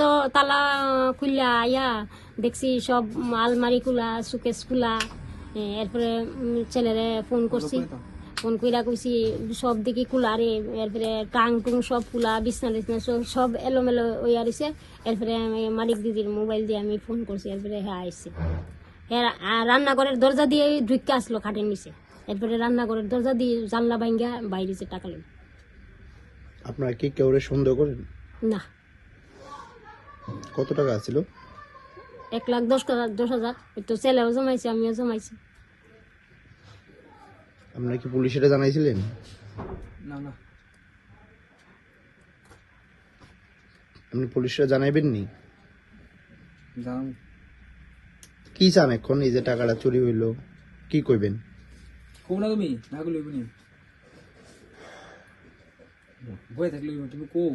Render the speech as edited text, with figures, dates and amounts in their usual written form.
তো তালা খুললা আয়া দেখছি সব আলমারি খোলা সুকেস খোলা। এরপরে ছেলেরে ফোন করছি, ফোন কইরা কইছি সব দিকে খোলা রে। এরপরে টাং টুং সব খোলা, বিছনা টিছনা সব এলোমেলো হইয়া রয়েছে। এরপরে আমি মালিক দিদির মোবাইল দিয়ে আমি ফোন করছি। এরপরে হ্যাঁ আইসে, হ্যাঁ রান্নাঘরের দরজা দিয়ে ঢুকে আসলো খাটের নিচে। এরপরে রান্নাঘরের দরজা দিয়ে জানলা ভাঙ্গা বাইরে যে টাকা লইল। আপনারা কি কেউ সন্দেহ করেন? না। কত টাকা ছিল? 1,10,000। তো ছেলেও জমাইছে, আমিও জমাইছি। আপনারা কি পুলিশে জানাইছিলেন? না না, আপনি পুলিশরা জানাইবেননি? জানাম। কি চান এখন? এই যে টাকাটা চুরি হইলো কি কইবেন? কব না তুমি না কইলে হইব নি, বই থাকলে তুমি কও।